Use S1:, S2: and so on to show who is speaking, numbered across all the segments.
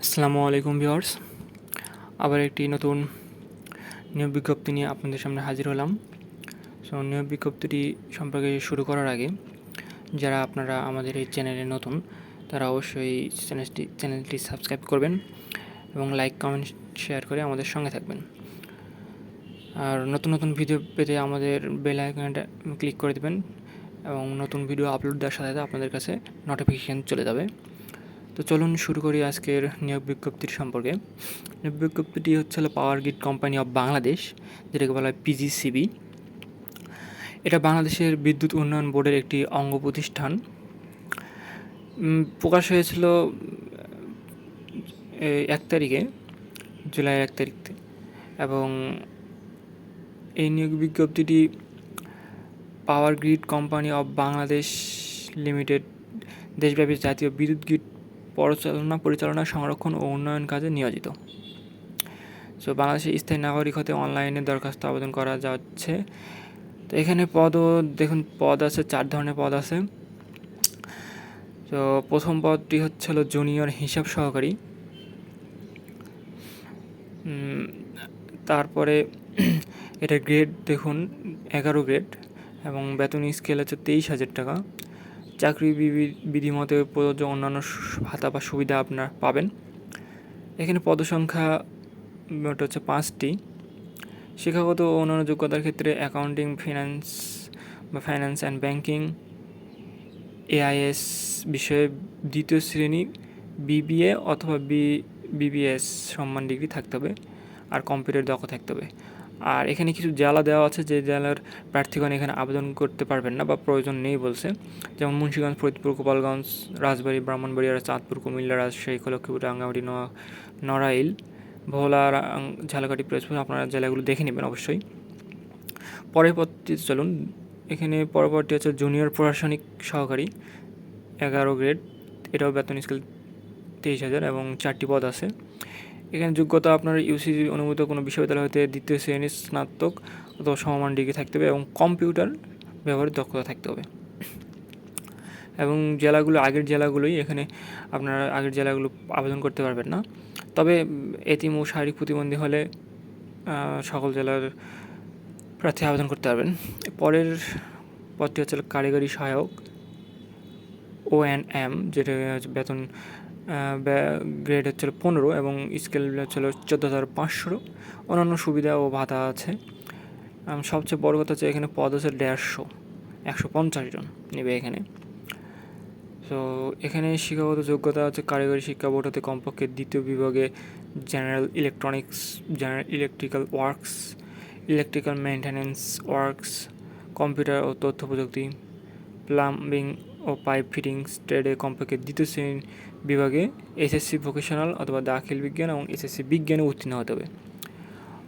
S1: আসসালামু আলাইকুম ভিউয়ার্স, আবার একটি নতুন নিয়োগ বিজ্ঞপ্তি নিয়ে আপনাদের সামনে হাজির হলাম। নিয়োগ বিজ্ঞপ্তিটি সম্পর্কে শুরু করার আগে যারা আপনারা আমাদের এই চ্যানেলে নতুন তারা অবশ্যই চ্যানেলটি সাবস্ক্রাইব করবেন এবং লাইক কমেন্ট শেয়ার করে আমাদের সঙ্গে থাকবেন। আর নতুন নতুন ভিডিও পেতে আমাদের বেল আইকনটা ক্লিক করে দেবেন এবং নতুন ভিডিও আপলোড দেওয়ার সাথে সাথে আপনাদের কাছে নোটিফিকেশান চলে যাবে। তো চলুন শুরু করি আজকের নিয়োগ বিজ্ঞপ্তির সম্পর্কে। নিয়োগ বিজ্ঞপ্তিটি হচ্ছে পাওয়ার গ্রিড কোম্পানি অফ বাংলাদেশ, যেটাকে বলা হয় পিজিসিবি। এটা বাংলাদেশের বিদ্যুৎ উন্নয়ন বোর্ডের একটি অঙ্গ প্রতিষ্ঠান। প্রকাশ হয়েছিল 1 তারিখে, জুলাই 1 তারিখ, এবং এই নিয়োগ বিজ্ঞপ্তিটি power grid company of Bangladesh limited দেশব্যাপী জাতীয় বিদ্যুৎ গ্রিড পরিচালনা সংরক্ষণ ও উন্নয়ন কাজে নিয়োজিত। বাংলাদেশের স্থায়ী নাগরিক হতে অনলাইনে দরখাস্ত আবেদন করা যাচ্ছে। তো এখানে দেখুন পদ আছে, 4 ধরনের পদ আছে। তো প্রথম পদটি হচ্ছিল জুনিয়র হিসাব সহকারী। তারপরে এটা গ্রেড দেখুন 11 গ্রেড এবং বেতন স্কেল হচ্ছে 23,000 টাকা। চাকরি বিধিমতে প্রযোজ্য অন্যান্য ভাতা বা সুবিধা আপনারা পাবেন। এখানে পদসংখ্যা হচ্ছে 5টি। শিক্ষাগত ও অন্যান্য যোগ্যতার ক্ষেত্রে accounting, finance and banking, AIS বিষয়ে 2য় শ্রেণী বিবিএ অথবা বিবিএস সম্মান ডিগ্রি থাকতে হবে, আর কম্পিউটার দক্ষ থাকতে হবে। আর এখানে কিছু জেলা দেওয়া আছে, যে জেলার প্রার্থীগণ এখানে আবেদন করতে পারবেন না বা প্রয়োজন নেই বলছে, যেমন মুন্সিগঞ্জ, ফরিদপুর, গোপালগঞ্জ, রাজবাড়ী, ব্রাহ্মণবাড়িয়া, চাঁদপুর, কুমিল্লা, রাজশাহী, লক্ষ্মীপুর, রাঙ্গামাটি, নড়াইল, ভোলা, ঝালকাঠি, পিরোজপুর। আপনারা জেলাগুলো দেখে নেবেন অবশ্যই। পরের পদটিতে চলুন। এখানে পরবর্তী হচ্ছে জুনিয়র প্রশাসনিক সহকারী, 11 গ্রেড। এটাও বেতন স্কেল 23,000 এবং 4টি পদ আছে। এখানে যোগ্যতা আপনার ইউসিজি অনুমোদিত কোনো বিশ্ববিদ্যালয় হতে 2য় শ্রেণীর স্নাতক অথবা সমমান ডিগ্রি থাকতে হবে এবং কম্পিউটার ব্যবহারের দক্ষতা থাকতে হবে। এবং আগের জেলাগুলোই এখানে আপনারা আগের জেলাগুলো আবেদন করতে পারবেন না, তবে এতিম ও শারীরিক প্রতিবন্ধী হলে সকল জেলার প্রার্থী আবেদন করতে পারবেন। পরের পদটি হচ্ছে কারিগরি সহায়ক, ONM, যেটা বেতন গ্রেড হচ্ছিল 15 এবং স্কেল হচ্ছিল 14,500। অন্যান্য সুবিধা ও ভাতা আছে। সবচেয়ে বড় কথা হচ্ছে এখানে পদ হচ্ছে 150 জন নেবে এখানে। তো এখানে শিক্ষাগত যোগ্যতা হচ্ছে কারিগরি শিক্ষা বোর্ড হতে কমপক্ষে 2য় বিভাগে general electronics, general electrical works, electrical maintenance works, computer ও তথ্য প্রযুক্তি, প্লাম্বিং ও পাইপ ফিটিংস ট্রেডে কমপক্ষে 2য় শ্রেণীর বিভাগে এসএসসি ভোকেশনাল অথবা দাখিল বিজ্ঞান এবং এসএসসি বিজ্ঞানে উত্তীর্ণ হতে হবে।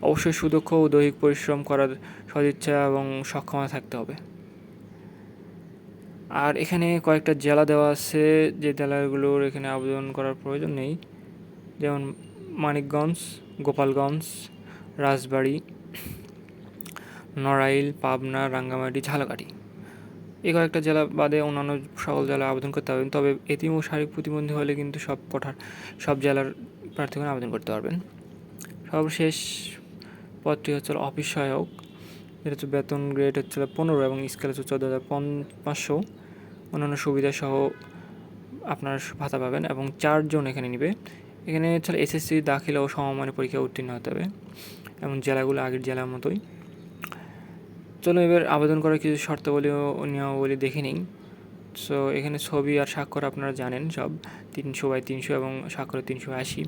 S1: অবশ্যই সুদক্ষ ও দৈহিক পরিশ্রম করার সদিচ্ছা এবং সক্ষমতা থাকতে হবে। আর এখানে কয়েকটা জেলা দেওয়া আছে, যে জেলাগুলোর এখানে আবেদন করার প্রয়োজন নেই, যেমন মানিকগঞ্জ, গোপালগঞ্জ, রাজবাড়ী, নড়াইল, পাবনা, রাঙ্গামাটি, ঝালকাঠি। এই কয়েকটা জেলা বাদে অন্যান্য সকল জেলায় আবেদন করতে পারবেন, তবে এতিম ও শারীরিক প্রতিবন্ধী হলে কিন্তু সব জেলার প্রার্থীগণ আবেদন করতে পারবেন। সর্বশেষ পদটি হচ্ছে অফিস সহায়ক, যেটা হচ্ছে বেতন গ্রেড হচ্ছে 15 এবং স্কেল হচ্ছে 14,500। অন্যান্য সুবিধা সহ আপনার ভাতা পাবেন এবং 4 জন এখানে নেবে। এখানে হচ্ছে এসএসসি দাখিল ও সমমানের পরীক্ষা উত্তীর্ণ হতে হবে এবং জেলাগুলো আগের জেলার মতোই। চলো এবার আবেদন করার কিছু শর্তাবলী ও নিয়মাবলী দেখে নিই। এখানে ছবি আর স্বাক্ষর আপনারা জানেন সব, 300x300 এবং স্বাক্ষরে 380।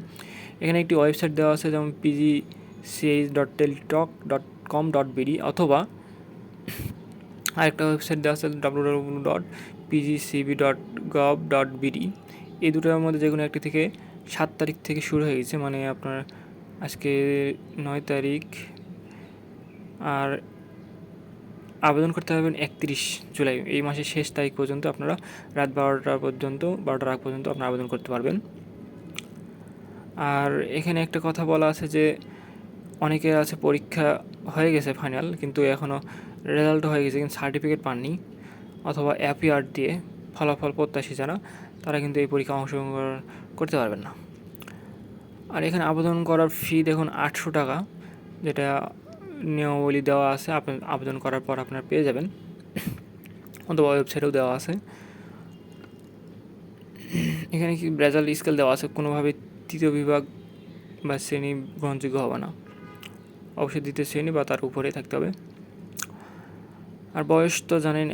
S1: এখানে একটি ওয়েবসাইট দেওয়া আছে, যেমন pgch.teletalk.com.bd, অথবা আরেকটা ওয়েবসাইট দেওয়া আছে www.pgcb.gov.bd। এই দুটোর মধ্যে যে কোনো একটি থেকে 7 তারিখ থেকে শুরু হয়ে গেছে, মানে আপনার আজকে 9 তারিখ, আর আবেদন করতে পারবেন 31 জুলাই, এই মাসের শেষ তারিখ পর্যন্ত। আপনারা রাত 12টার আগ পর্যন্ত আপনারা আবেদন করতে পারবেন। আর এখানে একটা কথা বলা আছে যে অনেকের আছে পরীক্ষা হয়ে গেছে ফাইনাল, কিন্তু এখনও রেজাল্ট হয়ে গেছে কিন্তু সার্টিফিকেট পাননি, অথবা অ্যাপিয়ার দিয়ে ফলাফল প্রত্যাশী যারা, তারা কিন্তু এই পরীক্ষা অংশগ্রহণ করতে পারবেন না। আর এখানে আবেদন করার ফি দেখুন 800 টাকা, যেটা নিয়মাবলী দেওয়া আছে, আপনি আবেদন করার পর আপনারা পেয়ে যাবেন, অথবা ওয়েবসাইটেও দেওয়া আছে। এখানে কি রেজাল্ট স্কেল দেওয়া আছে, কোনোভাবে তৃতীয় বিভাগ বা শ্রেণী গ্রহণযোগ্য হবে না, অবশ্যই দ্বিতীয় শ্রেণী বা তার উপরে থাকতে হবে। আর বয়স তো জানেন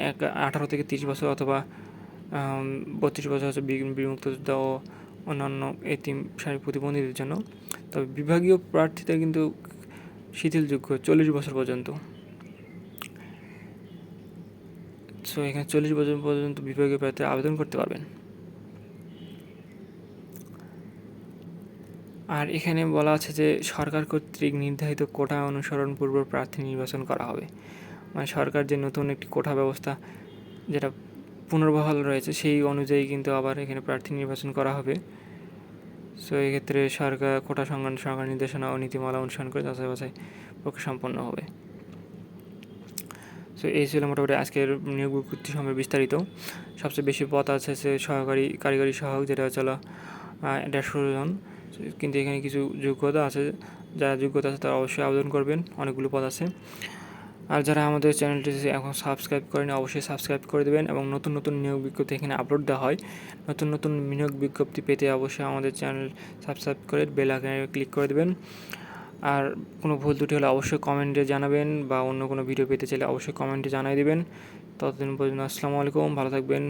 S1: 18 থেকে 30 বছর অথবা 32 বছর হচ্ছে বিমুক্তযোদ্ধা ও অন্যান্য এতিম শারীরিক প্রতিবন্ধীদের জন্য। তবে বিভাগীয় প্রার্থীদের কিন্তু শিথিলযোগ্য 40 বছর পর্যন্ত। সো এখানে 40 বছর পর্যন্ত বিভাগীয় প্রার্থীরা আবেদন করতে পারবেন। আর এখানে বলা আছে যে সরকার কর্তৃক নির্ধারিত কোটা অনুসরণপূর্বক প্রার্থী নির্বাচন করা হবে। মানে সরকার যে নতুন একটি কোটা ব্যবস্থা যেটা পুনর্বহাল রয়েছে, সেই অনুযায়ী কিন্তু আবার এখানে প্রার্থী নির্বাচন করা হবে। সো এক্ষেত্রে সরকার কোটা সংক্রান্ত সরকার নির্দেশনা ও নীতিমালা অনুসরণ করে যাচাই বাছাই প্রক্রিয়া সম্পন্ন হবে। সো এই ছিল মোটামুটি আজকের নিয়োগ বিজ্ঞপ্তি সম্পর্কে বিস্তারিত। সবচেয়ে বেশি পদ আছে সহকারী কারিগরি সহায়ক, যেটা হচ্ছে 150 জন। কিন্তু এখানে কিছু যোগ্যতা আছে, যারা যোগ্যতা আছে তারা অবশ্যই আবেদন করবেন, অনেকগুলো পদ আছে। আর যারা আমাদের চ্যানেলটি এখন সাবস্ক্রাইব করেন অবশ্যই সাবস্ক্রাইব করে দেবেন, এবং নতুন নতুন নিয়োগ বিজ্ঞপ্তি এখানে আপলোড দেওয়া হয়। নতুন নতুন নিয়োগ বিজ্ঞপ্তি পেতে অবশ্যই আমাদের চ্যানেল সাবস্ক্রাইব করে বেল আইকনে ক্লিক করে দেবেন। আর কোনো ভুল ত্রুটি হলে অবশ্যই কমেন্টে জানাবেন, বা অন্য কোনো ভিডিও পেতে চাইলে অবশ্যই কমেন্টে জানিয়ে দেবেন। ততদিন পর্যন্ত আসসালামু আলাইকুম, ভালো থাকবেন।